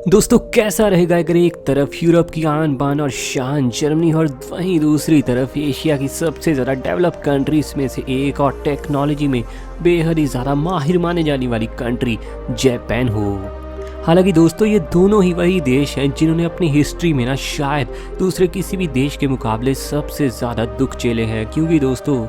दोस्तों कैसा रहेगा अगर एक तरफ यूरोप की आन बान और शान जर्मनी और वहीं दूसरी तरफ एशिया की सबसे ज़्यादा डेवलप कंट्रीज में से एक और टेक्नोलॉजी में बेहद ही ज़्यादा माहिर माने जाने वाली कंट्री जापान हो। हालांकि दोस्तों ये दोनों ही वही देश हैं जिन्होंने अपनी हिस्ट्री में ना शायद दूसरे किसी भी देश के मुकाबले सबसे ज़्यादा दुख झेले हैं, क्योंकि दोस्तों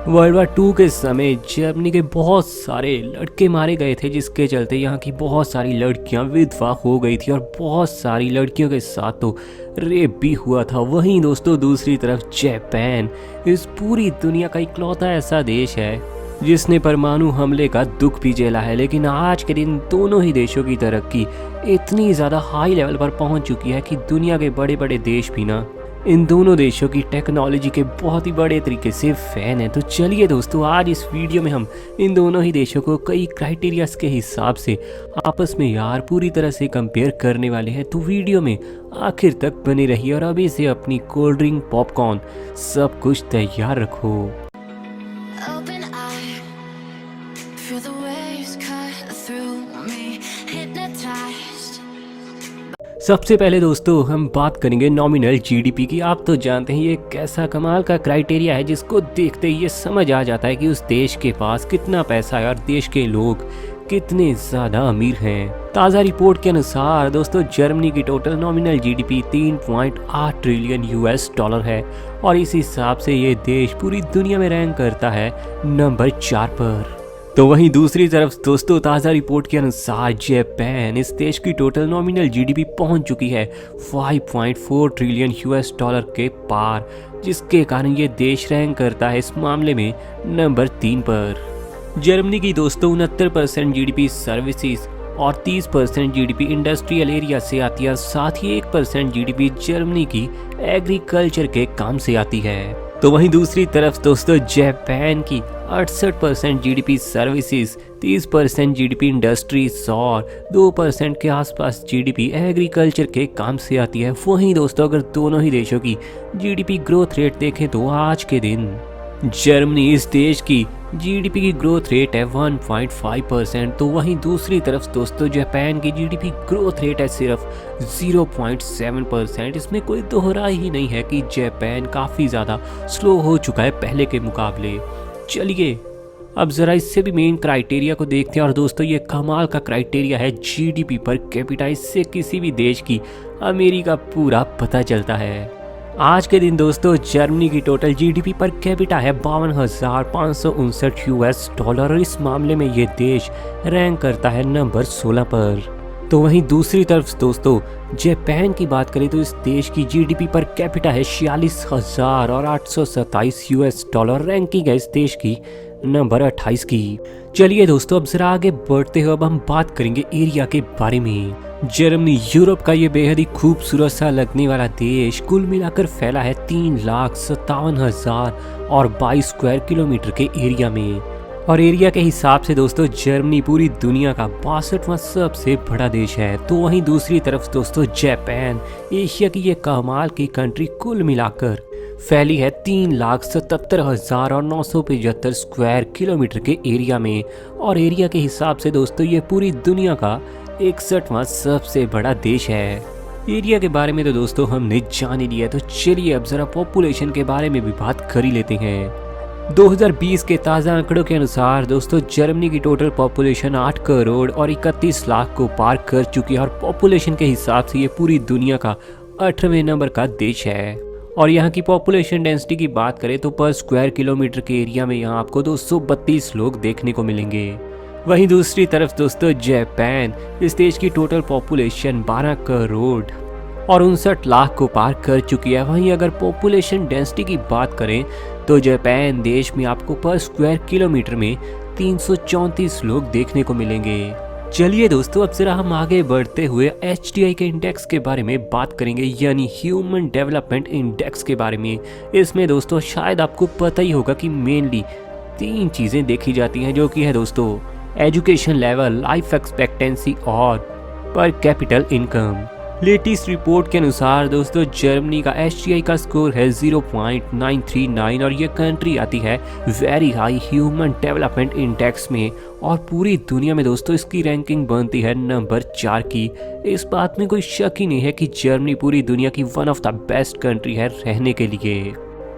वर्ल्ड वार 2 के समय जर्मनी के बहुत सारे लड़के मारे गए थे, जिसके चलते यहाँ की बहुत सारी लड़कियाँ विधवा हो गई थी और बहुत सारी लड़कियों के साथ तो रेप भी हुआ था। वहीं दोस्तों दूसरी तरफ जापान इस पूरी दुनिया का इकलौता ऐसा देश है जिसने परमाणु हमले का दुख भी झेला है, लेकिन आज के दिन दोनों ही देशों की तरक्की इतनी ज़्यादा हाई लेवल पर पहुँच चुकी है कि दुनिया के बड़े बड़े देश भी ना इन दोनों देशों की टेक्नोलॉजी के बहुत ही बड़े तरीके से फैन है। तो चलिए दोस्तों, आज इस वीडियो में हम इन दोनों ही देशों को कई क्राइटेरियाज के हिसाब से आपस में यार पूरी तरह से कंपेयर करने वाले हैं। तो वीडियो में आखिर तक बने रहिए और अभी से अपनी कोल्ड ड्रिंक, पॉपकॉर्न सब कुछ तैयार रखो। Open eye, feel the waves cut through me, hypnotized. सबसे पहले दोस्तों हम बात करेंगे नॉमिनल जीडीपी की। आप तो जानते हैं ये कैसा कमाल का क्राइटेरिया है जिसको देखते ही ये समझ आ जाता है कि उस देश के पास कितना पैसा है और देश के लोग कितने ज़्यादा अमीर हैं। ताज़ा रिपोर्ट के अनुसार दोस्तों जर्मनी की total nominal GDP 3.8 trillion US dollar है और इस हिसाब से ये देश पूरी दुनिया में रैंक करता है नंबर 4 पर। तो वहीं दूसरी तरफ दोस्तों ताज़ा रिपोर्ट के अनुसार जापान इस देश की टोटल नॉमिनल जीडीपी पहुंच चुकी है 5.4 ट्रिलियन यूएस डॉलर के पार, जिसके कारण ये देश रैंक करता है इस मामले में नंबर 3 पर। जर्मनी की दोस्तों 69% जीडीपी सर्विसेज और 30% जीडीपी इंडस्ट्रियल एरिया से आती है, साथ ही 1% जीडीपी जर्मनी की एग्रीकल्चर के काम से आती है। तो वहीं दूसरी तरफ दोस्तों जापान की 68% जीडीपी सर्विसेज, 30% जीडीपी इंडस्ट्रीज और 2% के आसपास जीडीपी एग्रीकल्चर के काम से आती है। वहीं दोस्तों अगर दोनों ही देशों की जीडीपी ग्रोथ रेट देखें तो आज के दिन जर्मनी इस देश की जीडीपी की ग्रोथ रेट है 1.5%, तो वहीं दूसरी तरफ दोस्तों जापान की जीडीपी ग्रोथ रेट है सिर्फ 0.7%। इसमें कोई दोहराई ही नहीं है कि जापान काफ़ी ज़्यादा स्लो हो चुका है पहले के मुकाबले। चलिए अब ज़रा इससे भी मेन क्राइटेरिया को देखते हैं और दोस्तों ये कमाल का क्राइटेरिया है जीडीपी पर कैपिटा। इससे किसी भी देश की अमीरी का पूरा पता चलता है। आज के दिन दोस्तों जर्मनी की टोटल जीडीपी पर कैपिटा है 52,559 यूएस डॉलर और इस मामले में ये देश रैंक करता है नंबर 16 पर। तो वहीं दूसरी तरफ दोस्तों जापान की बात करें तो इस देश की जीडीपी पर कैपिटा है 46,827 यूएस डॉलर, रैंकिंग है इस देश की नंबर 28 की। चलिए दोस्तों अब जरा आगे बढ़ते हुए अब हम बात करेंगे एरिया के बारे में। जर्मनी यूरोप का ये बेहद ही खूबसूरत सा लगने वाला देश कुल मिलाकर फैला है 3,57,022 स्क्वायर किलोमीटर के एरिया में, और एरिया के हिसाब से दोस्तों जर्मनी पूरी दुनिया का 62वां सबसे बड़ा देश है। तो वहीं दूसरी तरफ दोस्तों जापान एशिया की ये कमाल की कंट्री कुल मिलाकर फैली है 3,77,975 स्क्वायर किलोमीटर के एरिया में, और एरिया के हिसाब से दोस्तों ये पूरी दुनिया का 61वां सबसे बड़ा देश है। एरिया के बारे में तो दोस्तों हमने जान ही लिया, तो चलिए अब जरा पॉपुलेशन के बारे में भी बात कर ही लेते हैं। 2020 के ताज़ा आंकड़ों के अनुसार दोस्तों जर्मनी की टोटल पॉपुलेशन 8 करोड़ और 31 लाख को पार कर चुकी है और पॉपुलेशन के हिसाब से ये पूरी दुनिया का 8वें नंबर का देश है। और यहाँ की पॉपुलेशन डेंसिटी की बात करें तो पर स्क्वायर किलोमीटर के एरिया में यहाँ आपको 232 लोग देखने को मिलेंगे। वहीं दूसरी तरफ दोस्तों जापान इस देश की टोटल पॉपुलेशन 12 करोड़ और 59 लाख को पार कर चुकी है। वहीं अगर पॉपुलेशन डेंसिटी की बात करें तो जापान देश में आपको पर स्क्वायर किलोमीटर में 334 लोग देखने को मिलेंगे। चलिए दोस्तों अब जरा हम आगे बढ़ते हुए HDI के इंडेक्स के बारे में बात करेंगे, यानी ह्यूमन डेवलपमेंट इंडेक्स के बारे में। इसमें दोस्तों शायद आपको पता ही होगा कि मेनली 3 चीज़ें देखी जाती हैं, जो कि है दोस्तों एजुकेशन लेवल, लाइफ एक्सपेक्टेंसी और पर कैपिटल इनकम। लेटेस्ट रिपोर्ट के अनुसार दोस्तों जर्मनी का एचटीआई का स्कोर है 0.939 और ये कंट्री आती है very high human development index में और पूरी दुनिया में दोस्तों इसकी रैंकिंग बनती है नंबर 4 की। इस बात में कोई शक ही नहीं है कि जर्मनी पूरी दुनिया की one of the best country है रहने के लिए।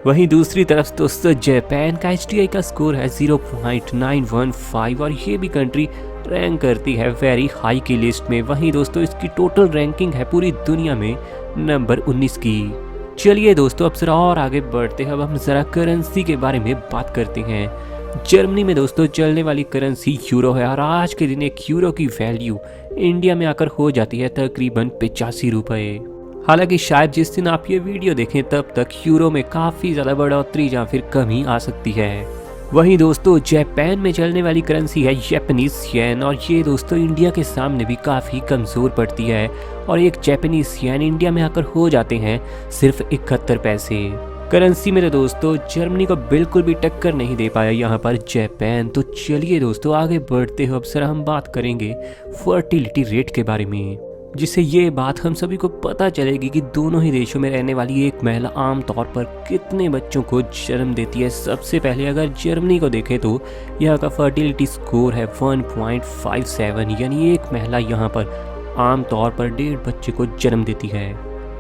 वहीं दूसरी तरफ दोस्तों जापान का एचटीआई का स्कोर है 0.915 और ये भी कंट्री रैंक करती है वेरी हाई की लिस्ट में। वहीं दोस्तों इसकी टोटल रैंकिंग है पूरी दुनिया में नंबर 19 की। चलिए दोस्तों अब जरा और आगे बढ़ते हैं, अब हम जरा करेंसी के बारे में बात करते हैं। जर्मनी में दोस्तों चलने वाली करेंसी यूरो है और आज के दिन एक यूरो की वैल्यू इंडिया में आकर हो जाती है तकरीबन 85 रुपये। हालांकि शायद जिस दिन आप ये वीडियो देखें तब तक यूरो में काफ़ी ज़्यादा बढ़ोतरी या फिर कमी आ सकती है। वहीं दोस्तों जापान में चलने वाली करेंसी है जापानीज येन और ये दोस्तों इंडिया के सामने भी काफ़ी कमज़ोर पड़ती है और एक जापानीज येन इंडिया में आकर हो जाते हैं सिर्फ 71 पैसे। करेंसी में तो दोस्तों जर्मनी को बिल्कुल भी टक्कर नहीं दे पाया यहाँ पर जापान। तो चलिए दोस्तों आगे बढ़ते हो, अब सर हम बात करेंगे फर्टिलिटी रेट के बारे में, जिससे ये बात हम सभी को पता चलेगी कि दोनों ही देशों में रहने वाली एक महिला आमतौर पर कितने बच्चों को जन्म देती है। सबसे पहले अगर जर्मनी को देखें तो यहाँ का फर्टिलिटी स्कोर है 1.57 यानी एक महिला यहाँ पर आमतौर पर 1.5 बच्चे को जन्म देती है।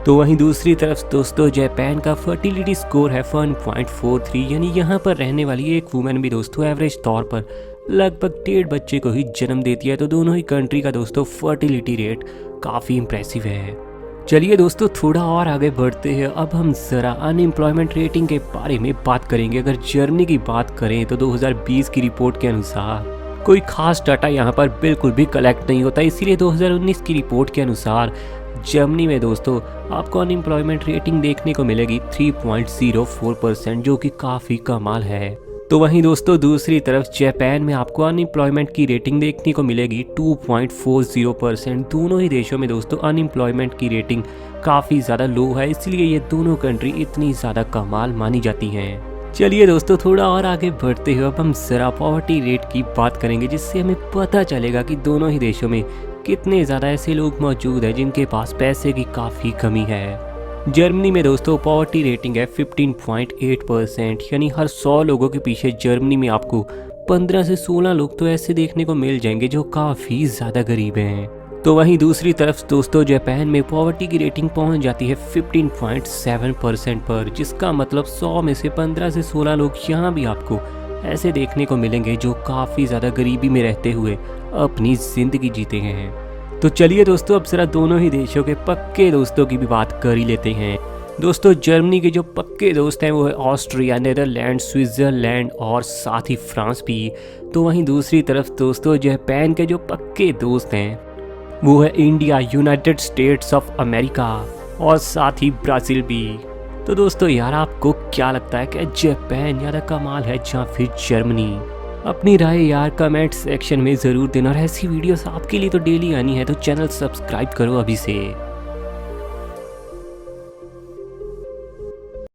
तो वहीं दूसरी तरफ दोस्तों जापान का फर्टिलिटी स्कोर है 1.43 यानी यहाँ पर रहने वाली एक वुमेन भी दोस्तों एवरेज तौर पर लगभग 1.5 बच्चे को ही जन्म देती है। तो दोनों ही कंट्री का दोस्तों फर्टिलिटी रेट काफ़ी इम्प्रेसिव है। चलिए दोस्तों थोड़ा और आगे बढ़ते हैं, अब हम ज़रा अनएम्प्लॉयमेंट रेटिंग के बारे में बात करेंगे। अगर जर्मनी की बात करें तो 2020 की रिपोर्ट के अनुसार कोई खास डाटा यहाँ पर बिल्कुल भी कलेक्ट नहीं होता, इसीलिए 2019 की रिपोर्ट के अनुसार जर्मनी में दोस्तों आपको अनएम्प्लॉयमेंट रेटिंग देखने को मिलेगी 3.04% जो कि काफ़ी कमाल है। तो वहीं दोस्तों दूसरी तरफ जापान में आपको अनएम्प्लॉयमेंट की रेटिंग देखने को मिलेगी 2.40%। दोनों ही देशों में दोस्तों अनएम्प्लॉयमेंट की रेटिंग काफ़ी ज़्यादा लो है, इसलिए ये दोनों कंट्री इतनी ज़्यादा कमाल मानी जाती हैं। चलिए दोस्तों थोड़ा और आगे बढ़ते हुए अब हम ज़रा पॉवर्टी रेट की बात करेंगे, जिससे हमें पता चलेगा कि दोनों ही देशों में कितने ज़्यादा ऐसे लोग मौजूद हैं जिनके पास पैसे की काफ़ी कमी है। जर्मनी में दोस्तों पॉवर्टी रेटिंग है 15.8% यानी हर 100 लोगों के पीछे जर्मनी में आपको 15 से 16 लोग तो ऐसे देखने को मिल जाएंगे जो काफ़ी ज़्यादा गरीब हैं। तो वहीं दूसरी तरफ दोस्तों जापान में पॉवर्टी की रेटिंग पहुंच जाती है 15.7% पर, जिसका मतलब 100 में से 15 से 16 लोग यहाँ भी आपको ऐसे देखने को मिलेंगे जो काफ़ी ज़्यादा गरीबी में रहते हुए अपनी ज़िंदगी जीते हैं। तो चलिए दोस्तों अब जरा दोनों ही देशों के पक्के दोस्तों की भी बात कर ही लेते हैं। दोस्तों जर्मनी के जो पक्के दोस्त हैं वो है ऑस्ट्रिया, नीदरलैंड, स्विट्ज़रलैंड और साथ ही फ्रांस भी। तो वहीं दूसरी तरफ दोस्तों जापान के जो पक्के दोस्त हैं वो है India, United states of America और साथ ही ब्राज़ील भी। तो दोस्तों यार आपको क्या लगता है कि जापान ज़्यादा कमाल है या फिर जर्मनी? अपनी राय यार कमेंट सेक्शन में ज़रूर देना और ऐसी वीडियोस आपके लिए तो डेली आनी है, तो चैनल सब्सक्राइब करो अभी से।